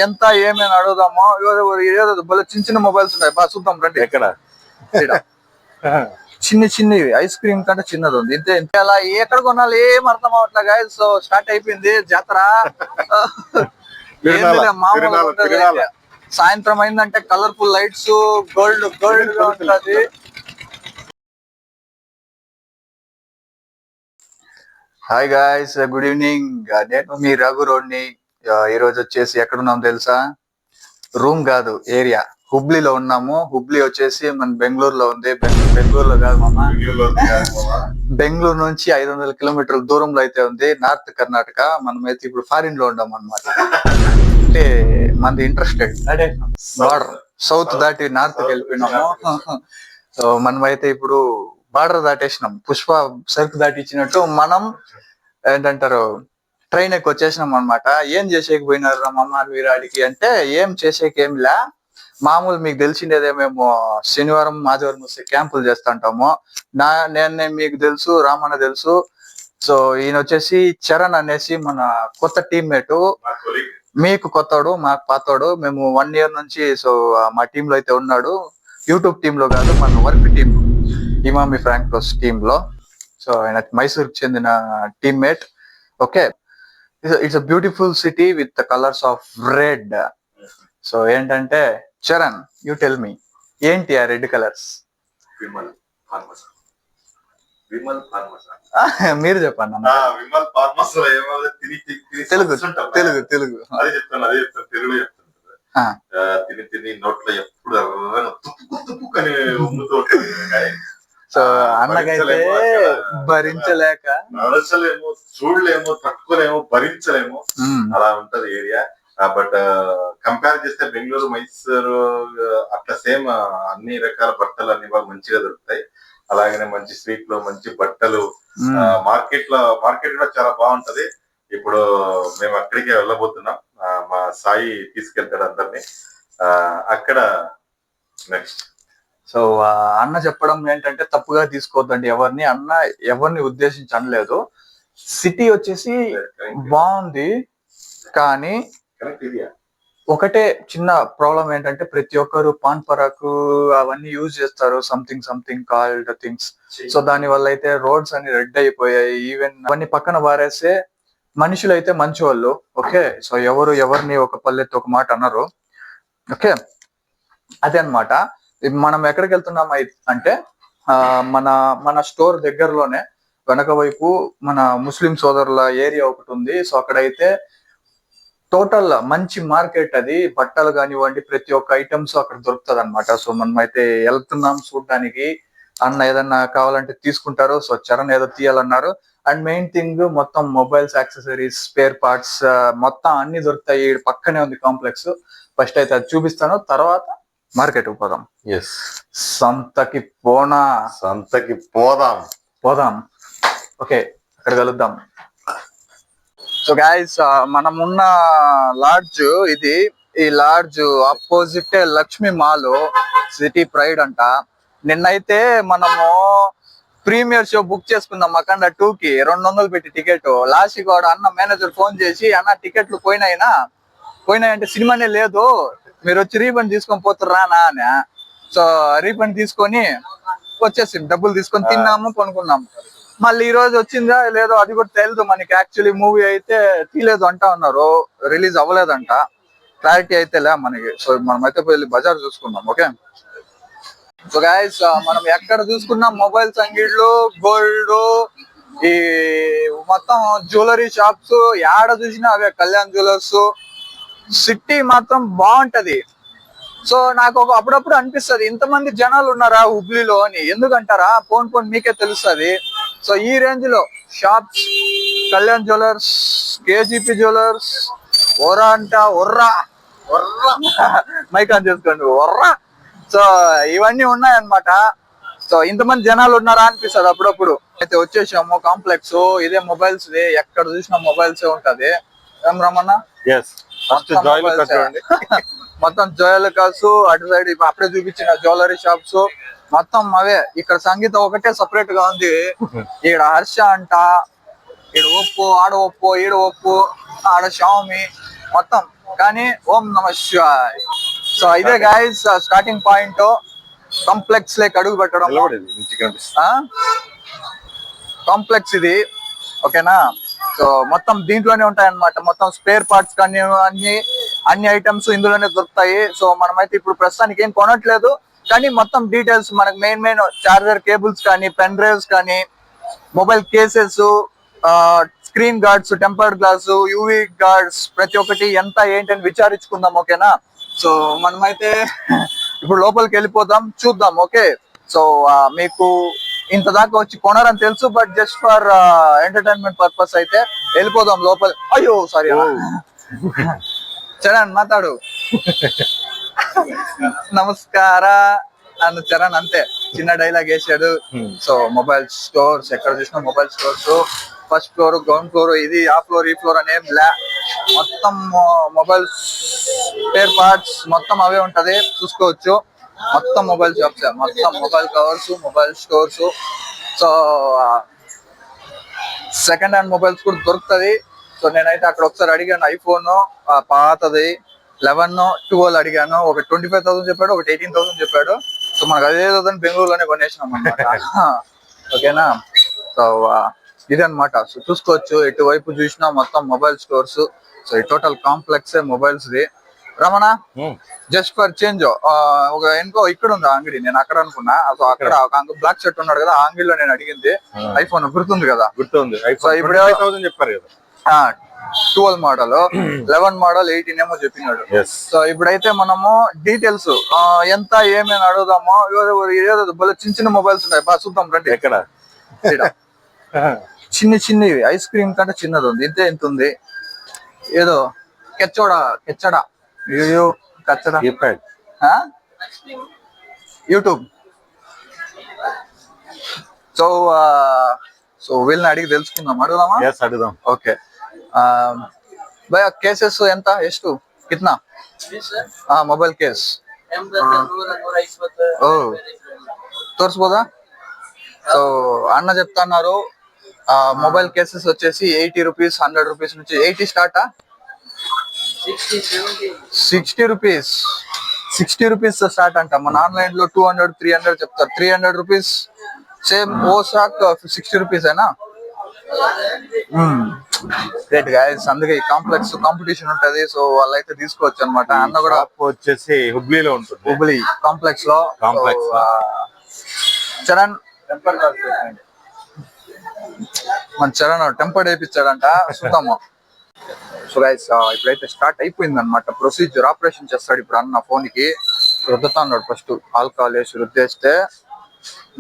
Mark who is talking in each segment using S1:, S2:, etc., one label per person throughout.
S1: ఎంత ఏమేమి అడుగుదామో. ఏదో చిన్న చిన్న మొబైల్స్ ఉన్నాయి, బాగా చూద్దాం రండి.
S2: ఎక్కడ
S1: చిన్నవి ఐస్ క్రీమ్ కంటే చిన్నది ఉంది. ఇంతే అలా ఎక్కడ కొనాలి ఏం అర్థం అవట్లే గాయ్స్. సో స్టార్ట్ అయిపోయింది జాతర. మామూలు సాయంత్రం అయిందంటే కలర్ఫుల్ లైట్స్, గోల్డ్ గా ఉంటది. Hi guys, good evening. నేను మీ రఘు రోడ్ని. ఈ రోజు వచ్చేసి ఎక్కడున్నాం తెలుసా? రూమ్ కాదు, ఏరియా. హుబ్లీలో ఉన్నాము. హుబ్లీ వచ్చేసి మన బెంగళూరులో ఉంది. బెంగళూరులో కాదు మామ, బెంగళూరు నుంచి 500 కిలోమీటర్ల దూరంలో అయితే ఉంది, నార్త్ కర్ణాటక. మనమైతే ఇప్పుడు ఫారిన్ లో ఉన్నాం అనమాట. అంటే మనది ఇంట్రెస్టెడ్ బార్డర్, సౌత్ దాటి నార్త్ కి వెళ్ళిపోయినాము. సో మనమైతే ఇప్పుడు బార్డర్ దాటేసినాం. పుష్ప సరుకు దాటిచ్చినట్టు మనం ఏంటంటారు, ట్రైన్ ఎక్కి వచ్చేసినాం అనమాట. ఏం చేసేకి పోయినారు మమ్మ వీరాడికి అంటే, ఏం చేసేకేమిలా మామూలు మీకు తెలిసిండేదే. మేము శనివారం ఆదివారం వస్తే క్యాంపులు చేస్తుంటాము. నేను మీకు తెలుసు, రామన్న తెలుసు. సో ఈయన వచ్చేసి చరణ్ అనేసి మన కొత్త టీమ్మేటు. మీకు కొత్తడు, మాకు పాతోడు. మేము 1 year నుంచి సో మా టీంలో అయితే ఉన్నాడు. యూట్యూబ్ టీంలో కాదు, మన వర్క్ టీమ్, ఇమామి ఫ్రాంక్లోస్ టీమ్ లో. సో ఆయన మైసూర్కి చెందిన teammate. Okay, it's a beautiful city with the colours of red. So ఏంటంటే చరణ్, యూ టెల్ మీ, ఏంటి ఆ రెడ్ కలర్స్? మీరు చెప్పండి అన్న. తెలుగు తెలుగు తెలుగు
S2: తిని నోట్లో ఎప్పుడు
S1: సో అన్నకైతే భరించలేక
S2: నడచలేము, చూడలేము, తట్టుకోలేము, భరించలేము, అలా ఉంటది ఏరియా. బట్ కంపేర్ చేస్తే బెంగళూరు, మైసూరు అట్లా సేమ్. అన్ని రకాల బట్టలు అన్ని బాగా మంచిగా దొరుకుతాయి. అలాగనే మంచి స్ట్రీట్ లో మంచి బట్టలు. మార్కెట్ కూడా చాలా బాగుంటది. ఇప్పుడు మేము అక్కడికే వెళ్ళబోతున్నాం. మా సాయి తీసుకెళ్తాడు అందరినీ అక్కడ. నెక్స్ట్
S1: సో అన్న చెప్పడం ఏంటంటే, తప్పుగా తీసుకోవద్దండి ఎవరిని. అన్న ఎవరిని ఉద్దేశించి అనలేదు. సిటీ వచ్చేసి బాగుంది, కానీ ఒకటే చిన్న ప్రాబ్లం ఏంటంటే, ప్రతి ఒక్కరు పాన్ పరాకు అవన్నీ యూజ్ చేస్తారు, సంథింగ్ కాల్డ్ థింగ్స్. సో దాని వల్ల అయితే రోడ్స్ అన్ని రెడ్ అయిపోయాయి. ఈవెన్ అవన్నీ పక్కన పారేస్తే మనుషులు అయితే మంచి వాళ్ళు. ఓకే, సో ఎవరిని ఒక పల్లెత్తు ఒక మాట అన్నారు. ఓకే, అదే అనమాట. మనం ఎక్కడికి వెళ్తున్నాం అంటే, మన స్టోర్ దగ్గరలోనే వెనక వైపు మన ముస్లిం సోదరుల ఏరియా ఒకటి ఉంది. సో అక్కడైతే టోటల్ మంచి మార్కెట్ అది. బట్టలు కానివ్వండి, ప్రతి ఒక్క ఐటమ్స్ అక్కడ దొరుకుతుంది అనమాట. సో మనం అయితే వెళ్తున్నాం చూడడానికి. అన్న ఏదన్నా కావాలంటే తీసుకుంటారు. సో చరణ్ ఏదో తీయాలన్నారు. అండ్ మెయిన్ థింగ్, మొత్తం మొబైల్స్, యాక్సెసరీస్, స్పేర్ పార్ట్స్ మొత్తం అన్ని దొరుకుతాయి. పక్కనే ఉంది కాంప్లెక్స్. ఫస్ట్ అయితే అది చూపిస్తాను, తర్వాత మార్కెట్ కు పోదాం. సంతకి పోదాం. ఓకే, అక్కడ కలుద్దాం. సో గైస్, మనం ఉన్న లాడ్జ్ ఇది. ఈ lodge opposite Lakshmi mall, city pride అంట. నిన్నైతే మనము ప్రీమియర్ షో బుక్ చేసుకుందాం అఖండ 2కి 200 పెట్టి టికెట్. లాస్ట్ కూడా అన్న మేనేజర్ ఫోన్ చేసి, అన్న టికెట్లు పోయినాయంటే సినిమానే లేదు, మీరు వచ్చి రీఫండ్ తీసుకొని పోతుర్రా అని. సో రీఫండ్ తీసుకొని వచ్చేసి డబ్బులు తీసుకొని తిన్నాము, కొనుక్కున్నాము. మళ్ళీ ఈ రోజు వచ్చిందా లేదో అది కూడా తెలియదు మనకి. యాక్చువల్లీ మూవీ అయితే తీయలేదు అంటా ఉన్నారు, రిలీజ్ అవ్వలేదంట. క్లారిటీ అయితే లే మనకి. సో మనమైతే వెళ్ళి బజార్ చూసుకున్నాం. ఓకే, సో గైస్, మనం ఎక్కడ చూసుకున్నాం మొబైల్స్ అంగిళ్ళు, గోల్డ్, ఈ మొత్తం జ్యువెలరీ షాప్స్, ఏడ చూసినా అవే కళ్యాణ్ జ్యువెలర్స్. సిటీ మాత్రం బాగుంటది. సో నాకు అప్పుడప్పుడు అనిపిస్తుంది, ఇంతమంది జనాలు ఉన్నారా హుబ్లీలో అని. ఎందుకంటారా, పోన్ మీకే తెలుస్తుంది. సో ఈ రేంజ్ లో shops, Kalyan jewellers, KGP jewellers, Orra mic on చేసుకోండి, ఒర్రా. సో ఇవన్నీ ఉన్నాయన్నమాట. సో ఇంతమంది జనాలు ఉన్నారా అనిపిస్తుంది అప్పుడప్పుడు. అయితే వచ్చేసాము కాంప్లెక్స్. ఇదే మొబైల్స్, ఎక్కడ చూసినా మొబైల్స్ ఉంటది. ఏం రమణ? మొత్తం జోయలుకాస్, అటు సైడ్ అప్పుడే చూపించిన జ్యువెలరీ షాప్స్ మొత్తం అవే. ఇక్కడ సంగీత ఒకటే సపరేట్ గా ఉంది. ఈడ హర్ష అంట, ఈడ ఒప్పు, ఆడ ఒప్పు, ఈడ ఒప్పు, ఆడ షామి. మొత్తం. కానీ ఓం నమ శివాయ్. సో ఇదే గైస్ స్టార్టింగ్ పాయింట్. కాంప్లెక్స్ లేక అడుగు పెట్టడం, కాంప్లెక్స్ ఇది, ఓకేనా. సో మొత్తం దీంట్లోనే ఉంటాయి అన్నమాట. మొత్తం స్పేర్ పార్ట్స్ కానీ అన్ని ఐటమ్స్ ఇందులోనే దొరుకుతాయి. సో మనమైతే ఇప్పుడు ప్రస్తుతానికి ఏం కొనట్లేదు, కానీ మొత్తం డీటెయిల్స్ మనకు మెయిన్ చార్జర్ కేబుల్స్ కానీ, పెన్ డ్రైవ్స్ కానీ, mobile cases, screen guards, tempered glass, UV guards, ప్రతి ఒక్కటి ఎంత ఏంటని విచారించుకుందాం, ఓకేనా. సో మనమైతే ఇప్పుడు లోపలికి వెళ్ళిపోదాం, చూద్దాం, ఓకే. సో మీకు ఇంత దాకా వచ్చి కొనారని తెలుసు, but just for entertainment purpose అయితే వెళ్ళిపోదాం లోపల. అయ్యో సారీ, చరణ్ మాట్లాడు. నమస్కార అన్న చరణ్, అంతే చిన్న డైలాగ్ వేసాడు. సో మొబైల్ స్టోర్స్ ఎక్కడ చూసినా mobile stores, first floor, ground floor, ఇది ఆ ఫ్లోర్ ఈ ఫ్లోర్ అనే మొత్తం మొబైల్ స్పేర్ పార్ట్స్ మొత్తం అవే ఉంటది, చూసుకోవచ్చు. మొత్తం మొబైల్ షాప్స్, మొత్తం mobile covers, mobile stores. So second hand mobiles కూడా దొరుకుతుంది. సో నేనైతే అక్కడ ఒకసారి అడిగాను, ఐఫోన్ పాతది 11, 12 అడిగాను. ఒక 25,000 చెప్పాడు, ఒక 18,000 చెప్పాడు. సో మనకు అదే బెంగళూరులోనే కొనేసినాం అనమాట. ఓకేనా. సో ఇది అనమాట. సో చూసుకోవచ్చు, ఎటువైపు చూసినా మొత్తం మొబైల్ స్టోర్స్. సో ఈ total complex mobiles the. Ramana, just for change ఒక ఇంకో ఇక్కడ ఉంది అంగడి, నేను అక్కడ అనుకున్నా. సో అక్కడ ఒక బ్లాక్ షర్ట్ ఉన్నాడు కదా, ఆ అంగడిలో నేను అడిగింది ఐఫోన్ గుర్తుంది కదా.
S2: గుర్తుంది.
S1: సో ఇప్పుడు
S2: చెప్పారు కదా,
S1: 12 మోడల్, 11 మోడల్, 18 ఏమో చెప్పినాడు. సో ఇప్పుడైతే మనము డీటెయిల్స్ ఎంత ఏమేమి అడుగుదామో. చిన్న చిన్న మొబైల్స్ ఉంటాయి, బాగా చూద్దాం రండి.
S2: ఎక్కడ
S1: చిన్నవి ఐస్ క్రీమ్ కంటే చిన్నది ఉంది, ఇంతే ఎంత ఉంది. ఏదో కెచ్చడా యూట్యూబ్. సో వీళ్ళని అడిగి తెలుసుకుందాం, అడుగుదామా?
S2: అడుగుదాం.
S1: ఓకే భయ, కేసెస్ ఎంత, ಎಷ್ಟು కిतना మొబైల్ కేస్ తోర్చిపోదా? సో అన్న చెప్తున్నారు మొబైల్ కేసెస్ వచ్చేసి 80 రూపీస్, 100 రూపీస్ నుంచి 80 స్టార్టా, 60 రూపీస్, 60 రూపీస్ స్టార్ట్ అంట. మన ఆన్లైన్ లో 200, 300 చెప్తారు. 300 రూపీస్ సేమ్ ఓ షాక్ 60 రూపీస్ అయినా. గ్రేట్ గైస్, అందుకే ఈ కాంప్లెక్స్ కాంపిటీషన్ ఉంటది. సో వాళ్ళైతే తీసుకోవచ్చు అనమాట. అన్న కూడా
S2: వచ్చేసి హుబ్లీలో ఉంటుంది,
S1: హుబ్లీ కాంప్లెక్స్ లో. చరణ్ మన చరణ్ టెంపర్డ్ వేయించాడంట, చూద్దాము. సో గైస్ ఇప్పుడైతే స్టార్ట్ అయిపోయింది అనమాట ప్రొసీజర్. ఆపరేషన్ చేస్తాడు ఇప్పుడు అన్న. ఫోన్ కి రుద్దుతా ఉన్నాడు. ఫస్ట్ ఆల్కహాల్ వేసి రుద్దేస్తే,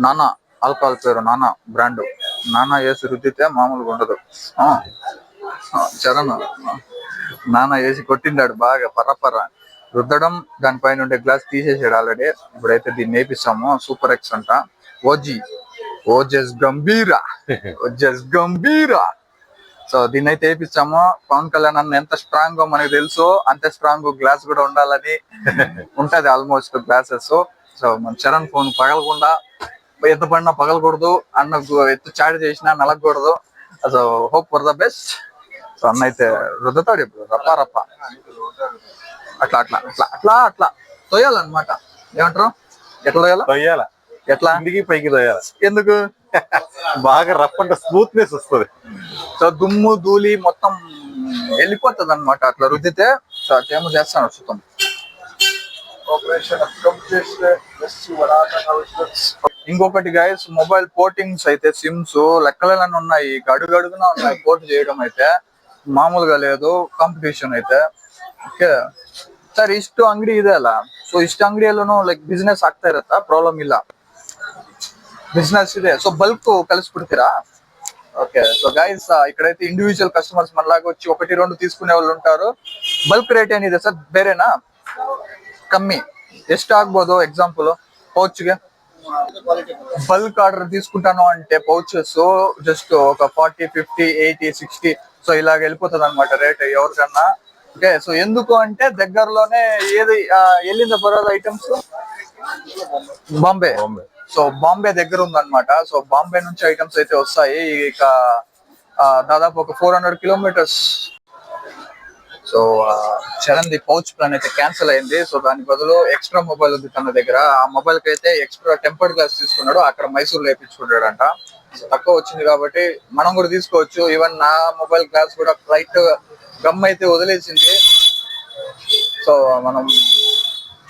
S1: నానా ఆల్కహాల్ పేరు నానా బ్రాండ్, నానా వేసి రుద్దితే మామూలుగా ఉండదు. చరణ్ నానా వేసి కొట్టిండాడు బాగా, పర్ర రుద్దడం. దానిపైన ఉండే గ్లాస్ తీసేసాడు ఆల్రెడీ. ఇప్పుడైతే దీన్ని వేపిస్తాము. సూపర్ ఎక్స్ అంట, ఓజెస్ గంభీరా. సో దీన్ని అయితే వేపిస్తాము. పవన్ కళ్యాణ్ అన్న ఎంత స్ట్రాంగ్ మనకు తెలుసు, అంతే స్ట్రాంగ్ గ్లాస్ కూడా ఉండాలని ఉంటది ఆల్మోస్ట్ గ్లాసెస్. సో మన చరణ్ ఫోన్ పగలకుండా, ఎంత పడినా పగలకూడదు, అన్న ఎత్తు చాటి చేసినా నలగకూడదు. So hope for the best. So అన్న అయితే రుద్దుతాడు ఇప్పుడు రప్ప అట్లా అట్లా అట్లా అట్లా అట్లా తోయాలన్నమాట. ఏమంటారు, ఎట్లా
S2: తొయ్యాల?
S1: ఎట్లా
S2: ఇంటికి పైకి తోయాలి.
S1: ఎందుకు?
S2: బాగా రఫ్ అంటే స్మూత్నెస్ వస్తుంది.
S1: సో దుమ్ము ధూళి మొత్తం వెళ్ళిపోతుంది అనమాట అట్లా రుద్దితే. సో ఏమో చేస్తాను చూద్దాం. ఇంకొకటి గైస్, మొబైల్ పోర్టింగ్స్ అయితే సిమ్స్ లెక్కలేని ఉన్నాయి, అడుగున ఉన్నాయి. పోర్ట్ చేయడం అయితే మామూలుగా లేదు, కాంపిటీషన్ అయితే. ಓಕೆ ಸರ್, ಇಷ್ಟು ಅಂಗಡಿ ಇದೆ ಅಲ್ಲ, ಸೊ ಇಷ್ಟು ಅಂಗಡಿಯಲ್ಲೂ ಲೈಕ್ ಬಿಸ್ನೆಸ್ ಆಗ್ತಾ ಇರತ್ತಾ? ಪ್ರಾಬ್ಲಮ್ ಇಲ್ಲ, బిజినెస్ ಇದೆ. సో బల్క్ కలిసిపెడతారా? ఓకే. సో గైస్ ఇక్కడైతే ఇండివిజువల్ కస్టమర్స్ మనలాగా వచ్చి 1-2 తీసుకునే వాళ్ళు ఉంటారు. బల్క్ రేట్ ಏನಿದೆ ಸರ್? ಬೇರೆನಾ? ಕಮ್ಮಿ ಎಷ್ಟು ಆಗ್ಬೋದು? ಎಕ್ಸಾಂಪಲ್ ಪೌಚ್ಗೆ బల్క్ ఆర్డర్ తీసుకుంటాను అంటే పౌచెస్ జస్ట్ ఒక 40, 50, 80, 60 సో ఇలాగ వెళ్ళిపోతుంది అనమాట రేట్ ఎవరికన్నా. ఓకే. సో ఎందుకు అంటే దగ్గరలోనే ఏది వెళ్ళింది బరోడా ఐటమ్స్ బాంబే. సో బాంబే దగ్గర ఉందన్నమాట. సో బాంబే నుంచి ఐటమ్స్ అయితే వస్తాయి. ఇక దాదాపు ఒక 400 kilometres. So Charan the pouch plan అయితే క్యాన్సిల్ అయింది. సో దాని బదులు ఎక్స్ట్రా మొబైల్ ఉంది తన దగ్గర. ఆ మొబైల్ కి అయితే ఎక్స్ట్రా టెంపర్డ్ గ్లాస్ తీసుకున్నాడు, అక్కడ మైసూర్ లో వేయించుకున్నాడంట. తక్కువ వచ్చింది కాబట్టి మనం కూడా తీసుకోవచ్చు. ఈవెన్ నా మొబైల్ గ్లాస్ కూడా ఫ్లైట్ గమ్ అయితే వదిలేసింది. సో మనం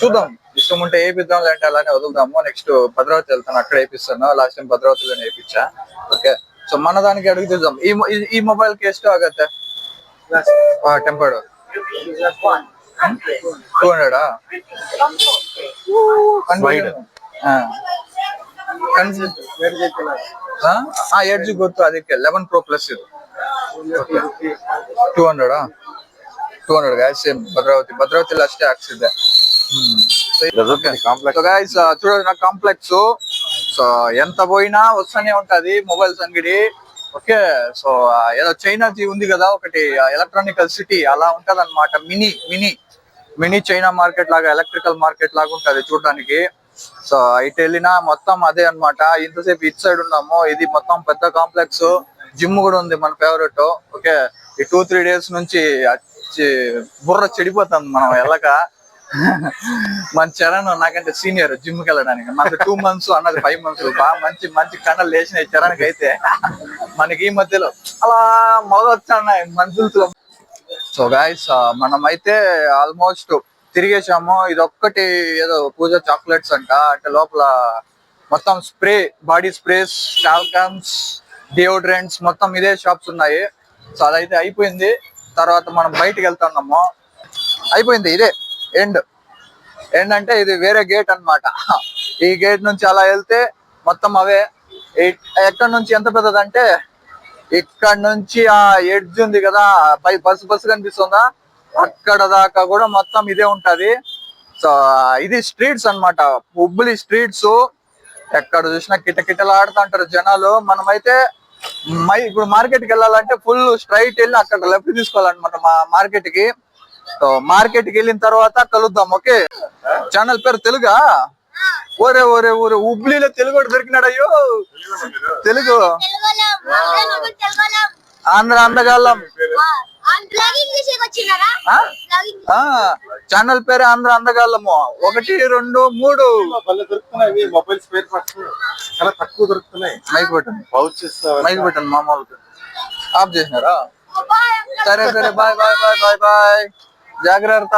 S1: చూద్దాం, ఇష్టం ఉంటే వేయిద్దాం, లేదంటే అలానే వదులుదాము. నెక్స్ట్ భద్రావతి వెళ్తాను, అక్కడ వేయిస్తాను. లాస్ట్ టైం భద్రావతిలోనే వేయించా. ఓకే, సో మన దానికి అడుగు చూద్దాం. ఈ మొబైల్ కి ಎಷ್ಟು ಆಗತ್ತೆ టెంపర్డ్? 200 ಎಡ್ಜ್ ಗೊತ್ತು, ಅದಕ್ಕೆ 11 Pro Plus ಇದು 200 ಗಾಯ್ಸ್. ಸೇಮ್ ಭದ್ರಾವತಿಲಿ ಅಷ್ಟೇ ಹಾಕ್ಸಿದ್ದೆ. సో గైస్ చూడండి నా కాంప్లెక్స్. సో ఎంత పోయినా వస్తూనే ఉంటది మొబైల్స్ అంగడి. ఓకే, సో ఏదో చైనా ఉంది కదా ఒకటి, ఎలక్ట్రానికల్ సిటీ అలా ఉంటది అనమాట. మినీ చైనా మార్కెట్ లాగా, ఎలక్ట్రికల్ మార్కెట్ లాగా ఉంటది చూడడానికి. సో ఇటు వెళ్ళినా మొత్తం అదే అనమాట. ఇంతసేపు ఇటు సైడ్ ఉన్నాము, ఇది మొత్తం పెద్ద కాంప్లెక్స్. జిమ్ కూడా ఉంది మన ఫేవరెట్. ఓకే, ఈ 2-3 days నుంచి బుర్ర చెడిపోతాం మనం వెళ్ళక. మన చరణ్ నాకంటే సీనియర్ జిమ్ కి వెళ్ళడానికి. మనకి 2 months అన్నది 5 months. బాగా మంచి కండలు లేచినాయి చరణ్కి అయితే. మనకి ఈ మధ్యలో అలా మొదలొచ్చాయి మనుషులతో. సో గైస్ మనం అయితే ఆల్మోస్ట్ తిరిగేసాము. ఇది ఒక్కటి ఏదో పూజ చాక్లెట్స్ అంట, అంటే లోపల మొత్తం స్ప్రే, బాడీ స్ప్రేస్, టాల్కమ్స్, డియోడ్రెంట్స్ మొత్తం ఇదే షాప్స్ ఉన్నాయి. సో అదైతే అయిపోయింది. తర్వాత మనం బయటికి వెళ్తున్నాము. అయిపోయింది, ఇదే ఎండ్ అంటే ఇది వేరే గేట్ అన్నమాట. ఈ గేట్ నుంచి అలా వెళ్తే మొత్తం అవే. ఎక్కడ నుంచి ఎంత పెద్దదంటే ఇక్కడ నుంచి ఆ ఎడ్జ్ ఉంది కదా, పై బస్సు కనిపిస్తుందా, అక్కడ దాకా కూడా మొత్తం ఇదే ఉంటది. సో ఇది స్ట్రీట్స్ అన్నమాట, హుబ్లీ స్ట్రీట్స్. ఎక్కడ చూసినా కిటకిటలాడుతుంటారు జనాలు. మనమైతే ఇప్పుడు మార్కెట్ కి వెళ్ళాలంటే ఫుల్ స్ట్రైట్ వెళ్ళి అక్కడ లెఫ్ట్ తీసుకోవాలన్నమాట మా మార్కెట్ కి. సో మార్కెట్ కి వెళ్ళిన తర్వాత కలుద్దాం. ఓకే, ఛానల్ పేరు తెలుగా? ఓరే హుబ్లీలో తెలుగు దొరికినాడు. అయ్యో, తెలుగు ఆంధ్ర అందగాళ్ళం. ఛానల్ పేరు ఆంధ్ర అందగాళ్ళము. 1, 2, 3
S2: మొబైల్ స్పేర్ పార్ట్స్ చాలా తక్కువ దొరుకుతున్నాయి.
S1: మైక్ పెట్టండి మామూలుగా ఆఫ్ చేసినారా? సరే బాయ్. జాగ్రత్త.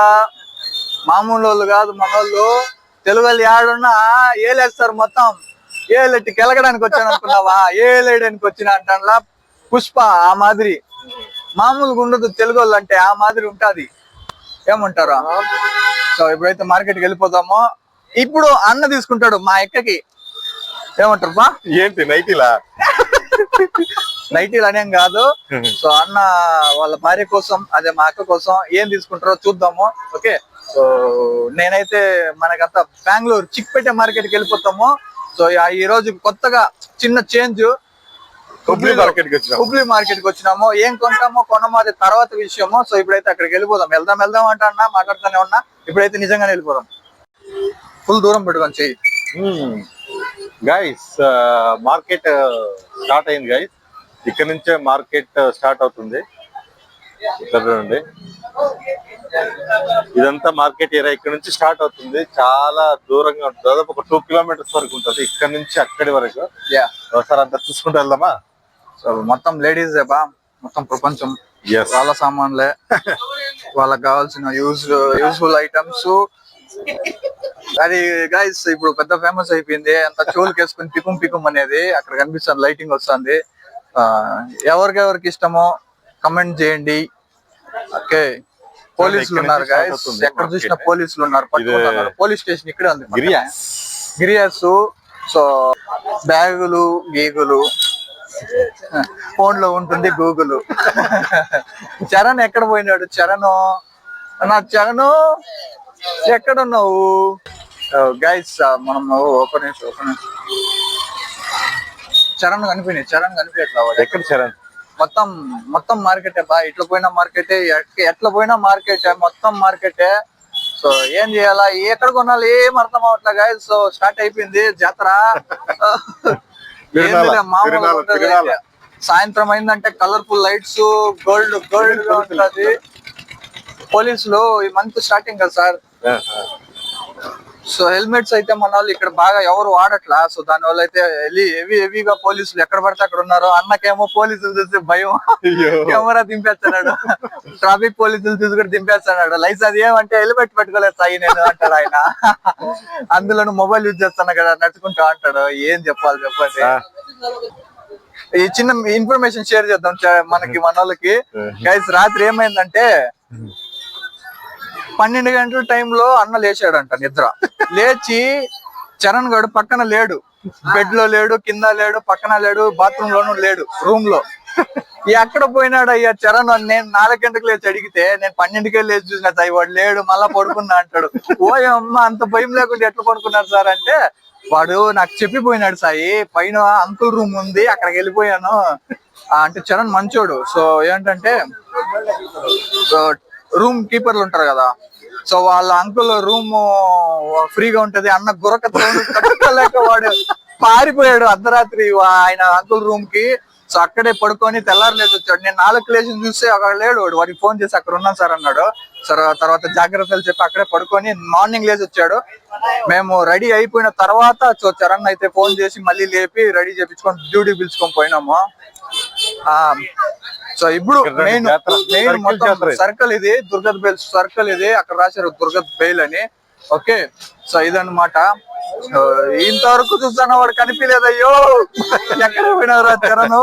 S1: మామూలు వాళ్ళు కాదు మనోళ్ళు. తెలుగు వాళ్ళు ఏడున్నా ఏలేస్తారు మొత్తం. ఏలెట్టి కెలగడానికి వచ్చాను అనుకున్నావా? ఏలేయడానికి వచ్చిన అంటా పుష్ప ఆ మాదిరి. మామూలుగా ఉండదు తెలుగు వాళ్ళు అంటే, ఆ మాదిరి ఉంటది. ఏమంటారా? సో ఇప్పుడైతే మార్కెట్కి వెళ్ళిపోతామో. ఇప్పుడు అన్న తీసుకుంటాడు మా ఎక్కకి. ఏమంటారు బా?
S2: ఏంటి
S1: నైటీలు అనేం కాదు. సో అన్న వాళ్ళ భార్య కోసం, అదే మా అక్క కోసం ఏం తీసుకుంటారో చూద్దాము. ఓకే, సో నేనైతే మనకంతా బెంగళూరు చిక్పేట మార్కెట్ కి వెళ్ళిపోతాము. సో ఈ రోజు కొత్తగా చిన్న చేంజ్, హుబ్లీ మార్కెట్ కి వచ్చినాము. ఏం కొనమో అది తర్వాత విషయము. సో ఇప్పుడైతే అక్కడికి వెళ్ళిపోదాం. వెళ్దాం అంటే అన్న మాట్లాడుతూనే ఉన్నా. ఇప్పుడైతే నిజంగానే వెళ్ళిపోదాం. ఫుల్ దూరం పెట్టుకొని చెయ్యి.
S2: గైస్ మార్కెట్ స్టార్ట్ అయింది గైస్. ఇక్కడ నుంచే మార్కెట్ స్టార్ట్ అవుతుంది. చూడండి, ఇదంతా మార్కెట్ ఏరియా. ఇక్కడ నుంచి స్టార్ట్ అవుతుంది. చాలా దూరంగా ఉంటుంది, దాదాపు ఒక 2 kilometers వరకు ఉంటుంది. ఇక్కడ నుంచి అక్కడి వరకు. ఒకసారి అంతా చూసుకుంటూ వెళ్దామా?
S1: సో మొత్తం లేడీస్ బా, మొత్తం ప్రపంచం వాళ్ళ సామాన్లే, వాళ్ళకి కావాల్సిన యూజ్ఫుల్ ఐటమ్స్. అది గైస్ ఇప్పుడు పెద్ద ఫేమస్ అయిపోయింది. అంత చెవులు కేసుకుని పికుం అనేది అక్కడ కనిపిస్తుంది. లైటింగ్ వస్తుంది. ఎవరికెవరికి ఇష్టమో కమెంట్ చేయండి. ఓకే, పోలీసులు ఉన్నారు గైస్. ఎక్కడ చూసినా పోలీసులు ఉన్నారు, పట్టుకుంటున్నారు. పోలీస్ స్టేషన్ ఇక్కడే ఉంది, గిరియాస్. సో బ్యాగులు గీగులు, ఫోన్ లో ఉంటుంది గూగుల్. చరణ్ ఎక్కడ పోయినాడు? చరణ్ ఎక్కడున్నావు గైస్? మనము ఒక నిమిషం. చరణ్ కనిపించట్లా.
S2: ఎక్కడ చరణ్?
S1: మొత్తం మార్కెటే బా. ఇట్లా పోయినా మార్కెటే, ఎట్లా పోయినా మార్కెటే, మొత్తం మార్కెటే. సో ఏం చేయాలా, ఎక్కడ కొనాలి ఏం అర్థం అవట్లే గైస్. సో స్టార్ట్ అయిపోయింది జాతర. మామూలు సాయంత్రం అయిందంటే కలర్ఫుల్ లైట్స్, గోల్డ్ గా ఉంటది. పోలీసులు ఈ మంత్ స్టార్టింగ్ కదా సార్, సో హెల్మెట్స్ అయితే మన వాళ్ళు ఇక్కడ బాగా ఎవరు వాడట్లా. సో దాని వల్ల అయితే హెవీగా పోలీసులు ఎక్కడ పడితే అక్కడ ఉన్నారు. అన్నకేమో పోలీసులు చూస్తే భయం, కెమెరా దింపేస్తున్నాడు, ట్రాఫిక్ పోలీసులు చూసి కూడా దింపేస్తున్నాడు. లైసెన్స్ అది ఏమంటే హెల్మెట్ పెట్టుకోలేదు సాయి నేను అంటాడు ఆయన. అందులోను మొబైల్ యూజ్ చేస్తాను కదా నడుచుకుంటా అంటాడు. ఏం చెప్పాలి చెప్పండి. ఈ చిన్న ఇన్ఫర్మేషన్ షేర్ చేద్దాం మనకి మన వాళ్ళకి. గైస్ రాత్రి ఏమైందంటే 12 గంటల టైంలో అన్న లేచాడంట నిద్ర. లేచి చరణ్ గడు పక్కన లేడు, బెడ్ లో లేడు, కింద లేడు, పక్కన లేడు, బాత్రూమ్ లోను లేడు, రూమ్ లో. ఎక్కడ పోయినాడు అయ్యా చరణ్ అని నేను 4 గంటలకు లేచి అడిగితే నేను 12కే లేచి చూసిన సాయి వాడు లేడు మళ్ళా పడుకున్నా అంటాడు. ఓయమ్మ అంత భయం లేకుండా ఎట్లా పడుకున్నారు సార్ అంటే, వాడు నాకు చెప్పిపోయినాడు సాయి పైన అంకుల్ రూమ్ ఉంది అక్కడికి వెళ్ళిపోయాను అంటే. చరణ్ మంచోడు. సో ఏంటంటే రూమ్ కీపర్లు ఉంటారు కదా, సో వాళ్ళ అంకుల్ రూమ్ ఫ్రీగా ఉంటది అన్న గురకతో కట్టుకోలేక వాడు పారిపోయాడు అర్ధరాత్రి ఆయన అంకుల్ రూమ్ కి. సో అక్కడే పడుకొని తెల్లారు లేచి వచ్చాడు. నేను 4 లేచి చూస్తే అక్కడ లేడు. వాడికి ఫోన్ చేసి అక్కడ ఉన్నాను సార్ అన్నాడు. సరే తర్వాత జాగ్రత్తలు చెప్పి అక్కడే పడుకొని మార్నింగ్ లేచి వచ్చాడు. మేము రెడీ అయిపోయిన తర్వాత సో చరణ్ అయితే ఫోన్ చేసి మళ్ళీ లేపి రెడీ చేపించుకొని డ్యూటీ పిలుచుకొని పోయినాము. సో ఇప్పుడు మెయిన్ మొత్తం సర్కిల్ ఇది, దుర్గత్ బెయిల్ సర్కిల్ ఇది, అక్కడ రాశారు దుర్గత్ బెయిల్ అని. ఓకే సో ఇదన్నమాట. ఇంతవరకు చూస్తాను వాడు కనిపించలేదయ్యో. ఎక్కడ పోయినారా చరణ్,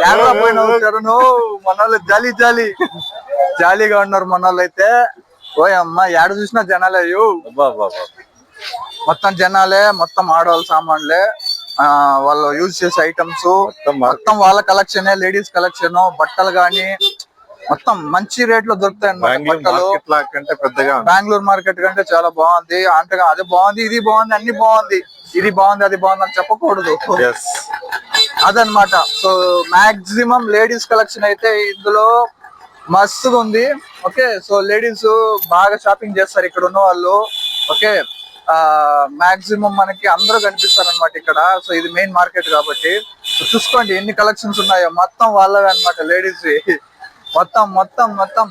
S1: ఎక్కడ పోయినావు చరణ్. మన వాళ్ళు జాలీగా ఉన్నారు మన వాళ్ళు అయితే. ఓ అమ్మ ఏడ చూసినా జనాలే, అయ్యో మొత్తం జనాలే, మొత్తం ఆడవాళ్ళ సామాన్లే, వాళ్ళు యూజ్ చేసే ఐటమ్స్ మొత్తం వాళ్ళ కలెక్షన్, లేడీస్ కలెక్షన్, బట్టలు గానీ మొత్తం మంచి రేట్ లో దొరుకుతాయి అన్నమాట. బెంగళూరు మార్కెట్ కంటే చాలా బాగుంది. అంటే అది బాగుంది, ఇది బాగుంది, అన్ని బాగుంది, ఇది బాగుంది, అది బాగుంది అని చెప్పకూడదు అదనమాట. సో మాక్సిమం లేడీస్ కలెక్షన్ అయితే ఇందులో మస్తుగా ఉంది. ఓకే సో లేడీస్ బాగా షాపింగ్ చేస్తారు ఇక్కడ ఉన్న వాళ్ళు. ఓకే మాక్సిమం మనకి అందరూ కనిపిస్తారు అనమాట ఇక్కడ. సో ఇది మెయిన్ మార్కెట్ కాబట్టి చూసుకోండి ఎన్ని కలెక్షన్స్ ఉన్నాయో. మొత్తం వాళ్ళవే అనమాట లేడీస్, మొత్తం.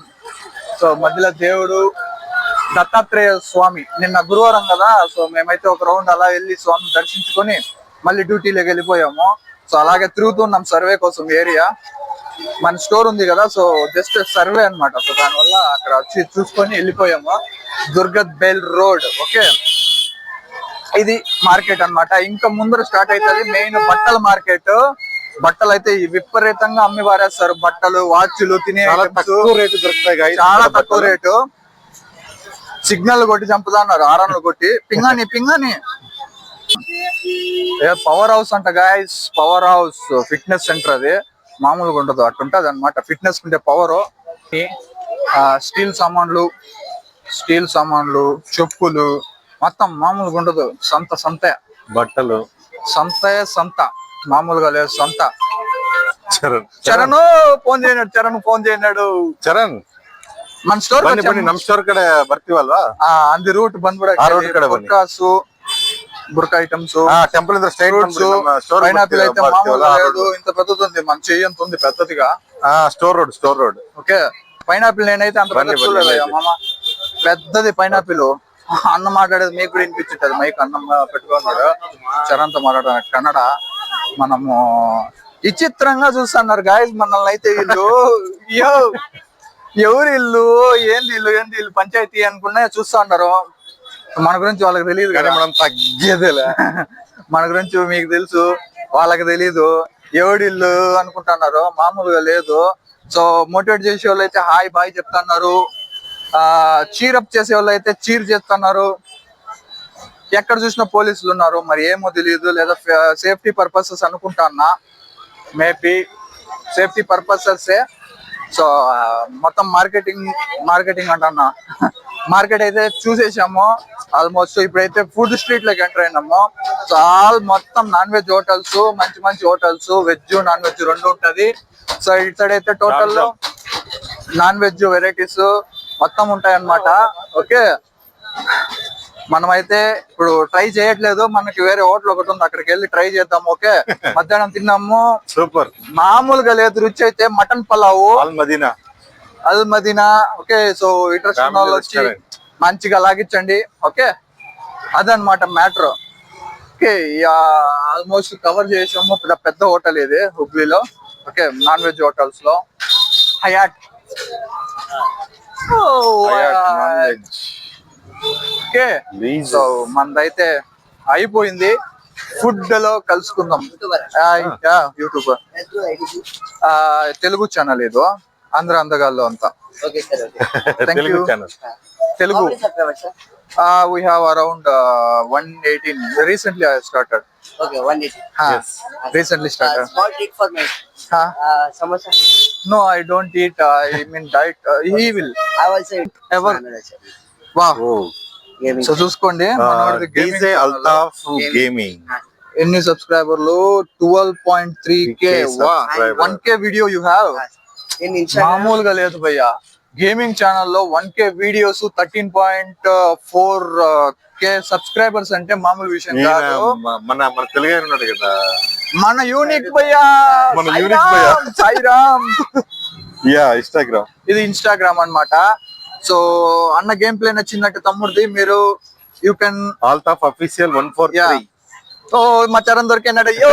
S1: సో మధ్యలో దేవుడు దత్తాత్రేయ స్వామి. నిన్న గురువారం కదా, సో మేమైతే ఒక రౌండ్ అలా వెళ్ళి స్వామిని దర్శించుకొని మళ్ళీ డ్యూటీలోకి వెళ్ళిపోయాము. సో అలాగే తిరుగుతున్నాం సర్వే కోసం ఏరియా. మన స్టోర్ ఉంది కదా, సో జస్ట్ సర్వే అన్నమాట. సో దానివల్ల అక్కడ వచ్చి చూసుకొని వెళ్ళిపోయాము. దుర్గత్ బెయిల్ రోడ్. ఓకే ఇది మార్కెట్ అన్నమాట. ఇంకా ముందర స్టార్ట్ అవుతుంది మెయిన్ బట్టల మార్కెట్. బట్టలు అయితే విపరీతంగా అమ్మి వారేస్తారు. బట్టలు, వాచ్లు, తినే రేటు దొరుకుతాయి, చాలా తక్కువ రేటు. సిగ్నల్ కొట్టి చంపుతా అన్నారు, ఆరాన్లు కొట్టి. పింగాని పవర్ హౌస్ అంట guys, power house fitness centre. అది మామూలుగా ఉండదు, అట్టుంటది అనమాట. ఫిట్నెస్ ఉంటే పవర్. స్టీల్ సామాన్లు, చెప్పులు మొత్తం మామూలుగా ఉండదు. సంత బట్టలు సంత మామూలుగా లేదు. సంత. చరణ్ ఫోన్ చేయనాడు. చరణ్ మన స్టోర్ ನಮ್ ಸ್ಟೋರ್ ಕಡೆ ಬರ್ತೀವಲ್ವಾ, ಅಂದಿ ರೂಟ್ ಬಂದ್ಬಿಡ. బుర్కా ఐటమ్స్, టెంపుల్ పైనాపిల్ అయితే మామూలుగా లేదు, ఇంత పెద్దది ఉంది. మన చెయ్యంత ఉంది పెద్దదిగా. Store road. ఓకే పైనాపిల్ నేనైతే అంత పెద్ద చూడలేదు మామ, పెద్దది పైనాపిల్. అన్న మాట్లాడేది మీకు కూడా వినిపించుంటది. మైక్ అన్నం పెట్టుకున్నాడు, చరణ్తో మాట్లాడారు కన్నడ. మనము విచిత్రంగా చూస్తున్నారు గాయస్ మనల్ని అయితే. వీళ్ళు ఎవరు ఇల్లు, ఏంది ఇల్లు పంచాయతీ అనుకున్నా చూస్తా ఉన్నారు. మన గురించి వాళ్ళకి తెలియదు కదా, మనం తగ్గేదేలే. మన గురించి మీకు తెలుసు, వాళ్ళకి తెలీదు. ఎవడిల్లు అనుకుంటున్నారు, మామూలుగా లేదు. సో మోటివేట్ చేసే వాళ్ళు అయితే హాయ్ బాయ్ చెప్తున్నారు. చీరప్ చేసే వాళ్ళు అయితే చీర్ చేస్తున్నారు. ఎక్కడ చూసినా పోలీసులు ఉన్నారు. మరి ఏమో తెలియదు, లేదా సేఫ్టీ పర్పసెస్ అనుకుంటా. Maybe safety purposes. సో మొత్తం మార్కెటింగ్ అంటన్నా. మార్కెట్ అయితే చూసేసాము ఆల్మోస్ట్. ఇప్పుడైతే ఫుడ్ స్ట్రీట్ లోకి ఎంటర్ అయినాము. సో మొత్తం నాన్ వెజ్ హోటల్స్, మంచి హోటల్స్, వెజ్ నాన్ వెజ్ రెండు ఉంటది. సో ఇటు సైడ్ అయితే టోటల్ నాన్ వెజ్ వెరైటీస్ మొత్తం ఉంటాయి అన్నమాట. ఓకే మనమైతే ఇప్పుడు ట్రై చేయట్లేదు, మనకి వేరే హోటల్ ఒకటి ఉంది, అక్కడికి వెళ్ళి ట్రై చేద్దాం. ఓకే మధ్యాహ్నం తిన్నాము, సూపర్. మామూలుగా లేదు రుచి అయితే. మటన్ పలావు, అల్ మదీనా. ఓకే, సో ఇంట్రెస్ట్ ఉన్న వాళ్ళు వచ్చి మంచిగా లాగించండి. ఓకే, అదనమాట మ్యాటర్. ఓకే, ఆల్మోస్ట్ కవర్ చేసాము. పెద్ద హోటల్ ఇది హుబ్లీలో. ఓకే, నాన్ వెజ్ హోటల్స్ లో హయాట్. ఓకే, సో మనదైతే అయిపోయింది. ఫుడ్ లో కలుసుకుందాం. యూట్యూబర్ తెలుగు ఛానల్ ఇది, ఆంధ్ర అందగాల్లో అంతా. Telugu Telugu we have around 118. Recently I started.
S3: Okay, 180.
S1: Yes, recently started.
S3: Small treat for me. Samosa.
S1: No, I don't eat. I mean diet. He will
S3: I also eat.
S1: ever. Wow.
S3: Gaming.
S1: So చూసుకోండి, మనోడిది gaming
S2: DJ Altaf Gaming.
S1: ఎన్ని సబ్స్క్రైబర్లు? 12.3k. Wow, 1k video you have.
S3: In Instagram.
S1: మామూలుగా లేదు భయ్యా. Gaming ఛానల్లో 1k videos, 13.4k subscribers అంటే మామూలు విషయం కాదు.
S2: మన తెలుగు ఉన్నాడు కదా,
S1: మన యూనిక్ భయ్యా,
S2: మన యూనిక్ భయ్యా.
S1: సాయిరామ్.
S2: ఇన్స్టాగ్రామ్,
S1: ఇది ఇన్స్టాగ్రామ్ అన్నమాట. సో అన్న గేమ్ ప్లే నచ్చిందంటే తమ్ముడిది, మీరు యూ కెన్
S2: Altaf Official 143.
S1: ఓ మా చరణ్ దొరికినాడు. అయ్యో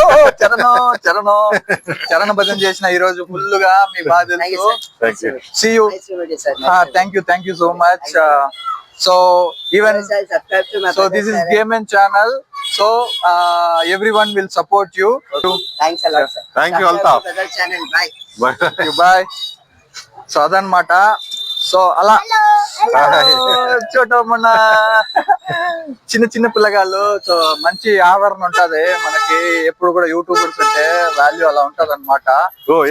S1: చరణ భజన చేసిన ఈ రోజు ఫుల్ గా. మీ బాధ తెలుసు. See you.
S3: Nice to meet you, sir.
S1: Thank you so much. So even
S3: Subscribe to my
S1: so this is Game and Channel. So everyone will support you.
S3: Thanks a lot, sir.
S2: Thank you,
S3: Subscribe
S2: Altaf.
S3: to the channel. Bye.
S1: Bye. So అదనమాట. So అలా చోట మన చిన్న పిల్లగాళ్ళు. So మంచి ఆదరణ ఉంటది మనకి ఎప్పుడు కూడా. యూట్యూబర్స్ అంటే వాల్యూ అలా ఉంటది అనమాట.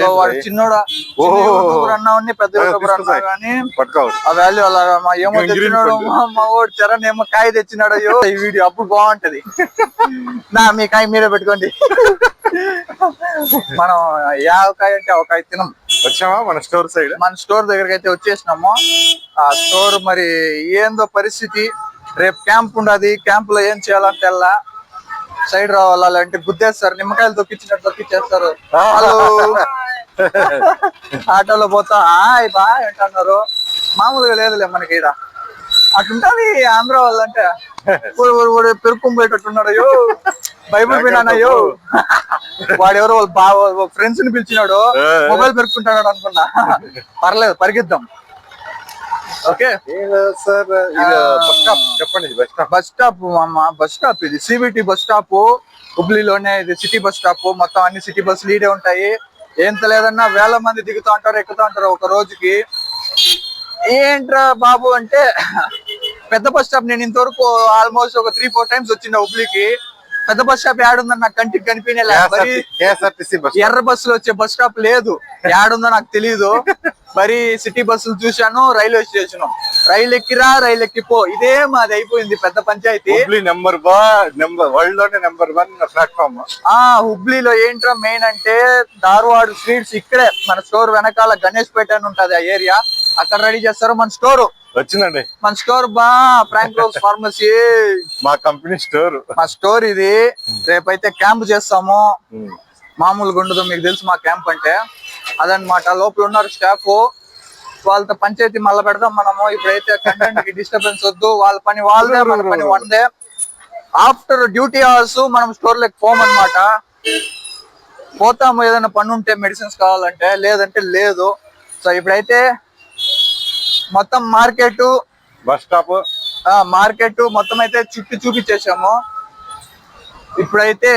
S1: సో వాడు చిన్నోడా యూట్యూబర్ అన్నా పెద్ద యూట్యూబర్ అన్నా కానీ ఆ వాల్యూ అలా. ఏమో తెచ్చినాడు మా ఓడు చరణ్, ఏమో కాయ తెచ్చినాడు. అయ్యో ఈ వీడియో అప్పుడు బాగుంటది. మీ కాయ మీరే పెట్టుకోండి. మనం కాయ అంటే కాయ తినం.
S2: వచ్చామా మన స్టోర్ సైడ్?
S1: మన స్టోర్ దగ్గరికి అయితే వచ్చేసినాము. ఆ స్టోర్ మరి ఏందో పరిస్థితి. రేపు క్యాంప్ ఉండదు. క్యాంప్ లో ఏం చేయాలంటే తెల్లా సైడ్ రావాలంటే గుద్దేస్తారు. నిమ్మకాయలు తొక్కిచ్చేస్తారు. ఆటోలో పోతా బా అంటున్నారు. మామూలుగా లేదులే మనకి ఈడ. అట్లుంటది ఆంధ్ర వాళ్ళంటే. పెరుకుం పోయేటట్టున్నాడు. అయ్యో బైబుల్ వినానయ్యో. వాడెవరో వాళ్ళ ఫ్రెండ్స్ ని పిలిచినాడు. మొబైల్ పెరుకుంటాడు అనుకున్నా. పర్లేదు, పరిగిద్దాం. ఓకే
S2: సార్, చెప్పండి.
S1: బస్ స్టాప్ అమ్మ, బస్ స్టాప్ ఇది సిబిటి బస్ స్టాప్ హుబ్లీలోనే. ఇది సిటీ బస్ స్టాప్. మొత్తం అన్ని సిటీ బస్సులు ఈడే ఉంటాయి. ఎంత లేదన్నా వేల మంది దిగుతూ ఉంటారు, ఎక్కుతూ ఉంటారు ఒక రోజుకి. ఏంట్రా బాబు అంటే పెద్ద బస్ స్టాప్. నేను ఇంతవరకు ఆల్మోస్ట్ ఒక 3-4 టైమ్స్ వచ్చింది హుబ్లీకి. పెద్ద బస్ స్టాప్ ఏడుందని నాకు కంటికి కనిపించలే. ఎర్ర బస్సులు వచ్చే బస్ స్టాప్ లేదు. ఏడుందో నాకు తెలీదు. మరి సిటీ బస్సులు చూశాను, రైల్వే స్టేషన్. రైలు ఎక్కిరా, రైలు ఎక్కిపో, ఇదే మాది అయిపోయింది పెద్ద పంచాయతీ.
S2: వరల్డ్ లోనే నెంబర్ 1 ప్లాట్ఫామ్.
S1: హుబ్లీలో ఏంట్రా మెయిన్ అంటే ధార్వాడ్ స్వీట్స్. ఇక్కడే మన స్టోర్ వెనకాల గణేష్ పేట అని ఉంటది ఆ ఏరియా. అక్కడ రెడీ చేస్తారు మన స్టోర్.
S2: వచ్చిందండి
S1: మన స్టోర్ ఫ్రాంక్ రోజ్ ఫార్మసీ,
S2: మా కంపెనీ స్టోర్.
S1: మా స్టోర్ ఇది. రేపైతే క్యాంప్ చేస్తాము. మామూలుగా ఉండదు, మీకు తెలుసు మా క్యాంప్ అంటే అదనమాట. లోపల ఉన్నారు స్టాఫ్, వాళ్ళతో పంచాయతీ మళ్ళీ పెడదాం మనము. ఇప్పుడైతే కంటెంట్ కి డిస్టర్బెన్స్ వద్దు. వాళ్ళ పని వాళ్ళదే, మన పని వన్దే. ఆఫ్టర్ డ్యూటీ అవర్స్ మనం స్టోర్ లోకి పోమన్నమాట. పోతాము ఏదైనా పని ఉంటే, మెడిసిన్స్ కావాలంటే, లేదంటే లేదు. సో ఇప్పుడైతే మొత్తం మార్కెట్,
S2: బస్ స్టాప్,
S1: మార్కెట్ మొత్తం అయితే చూపించేసాము. ఇప్పుడైతే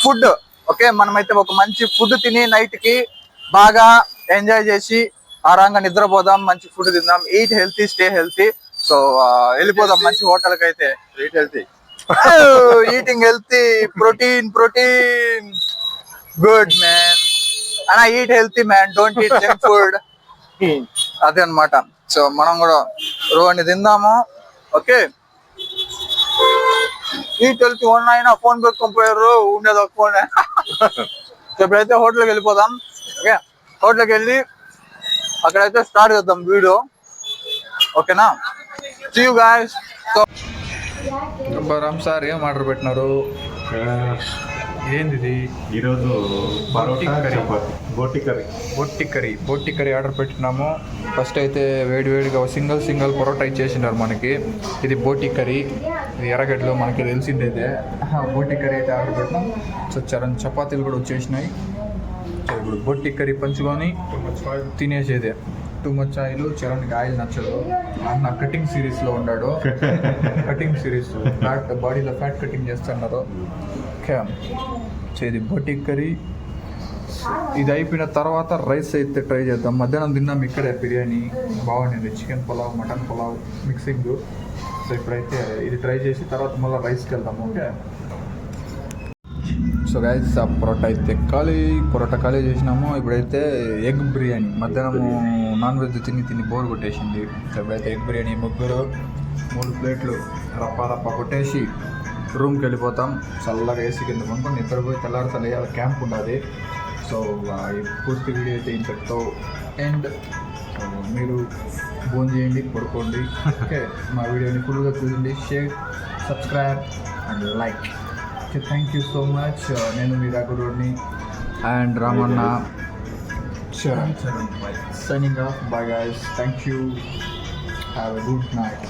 S1: ఫుడ్. ఓకే, మనమైతే ఒక మంచి ఫుడ్ తిని నైట్ కి బాగా ఎంజాయ్ చేసి ఆరాంగా నిద్రపోదాం. మంచి ఫుడ్ తిందాం. Eat healthy, stay healthy. So వెళ్ళిపోదాం మంచి హోటల్ కి అయితే. Eating healthy, protein good man. అన్నా eat healthy man, don't eat junk food. అదే అనమాట. సో మనం కూడా రోడ్ని తిందాము. Okay, eat healthy. అయినా ఫోన్ పెట్టుకొని పోయారు, ఉండేది ఒక ఫోన్. ఇప్పుడైతే హోటల్కి వెళ్ళిపోదాం. ఓకే, హోటల్కి వెళ్ళి అక్కడైతే స్టార్ట్ చేద్దాం వీడియో. ఓకేనా? See you guys. So Ram sir ఏం ఆర్డర్ పెట్టినారు? ఏంది ఇది?
S2: ఈరోజు పరోటా
S1: కర్రీ.
S2: చపాతి బోటి కర్రీ.
S1: బోటి కర్రీ ఆర్డర్ పెట్టినాము. ఫస్ట్ అయితే వేడివేడిగా సింగల్ పొరోటా ఇచ్చేసినారు మనకి. ఇది బోటి కర్రీ, ఇది ఎర్రగడ్డలు మనకి తెలిసిందైతే. బోటి కర్రీ అయితే ఆర్డర్ పెట్టినాం. సో చపాతీలు కూడా వచ్చేసినాయి. సో ఇప్పుడు బోటి కర్రీ పంచుకొని తినేసేదే. టూ మచ్ ఆయిల్, చరణ్కి ఆయిల్ నచ్చదు. అన్న కటింగ్ సిరీస్లో ఉన్నాడు. కటింగ్ సిరీస్ బాడీలో ఫ్యాట్ కటింగ్ చేస్తున్నారు. ఓకే, సో ఇది బోటి కర్రీ. ఇది అయిపోయిన తర్వాత రైస్ అయితే ట్రై చేద్దాం. మధ్యాహ్నం తిన్నాం ఇక్కడే బిర్యానీ, బాగుండింది. Chicken pulao, mutton pulao mixing. So ఇప్పుడైతే ఇది ట్రై చేసి తర్వాత మళ్ళీ రైస్కి వెళ్దాం. ఓకే, సో గైస్ ఆ పొరోటా ఖాళీ చేసినాము. ఇప్పుడైతే ఎగ్ బిర్యానీ. మధ్యాహ్నం నాన్ వెజ్ తిని బోర్ కొట్టేసింది. సో ఇప్పుడైతే ఎగ్ బిర్యానీ 3 ప్లేట్లు రప్ప కొట్టేసి రూమ్కి వెళ్ళిపోతాం. చల్లగా ఏసీ కింద కొనుక్కొని నిద్రపోయి తెల్లారితో లేయాలి. క్యాంప్ ఉండాలి. సో ఈ పూర్తి వీడియో అయితే ఇంతటితో ఎండ్. సో మీరు ఫోన్ చేయండి, పడుకోండి. ఓకే, మా వీడియోని ఫుల్గా చూడండి, share, subscribe and like. Okay, thank you so much. నేను మీ రఘురోడ్ని and Ramanna Charan signing off. Bye guys, thank you. Have a good night.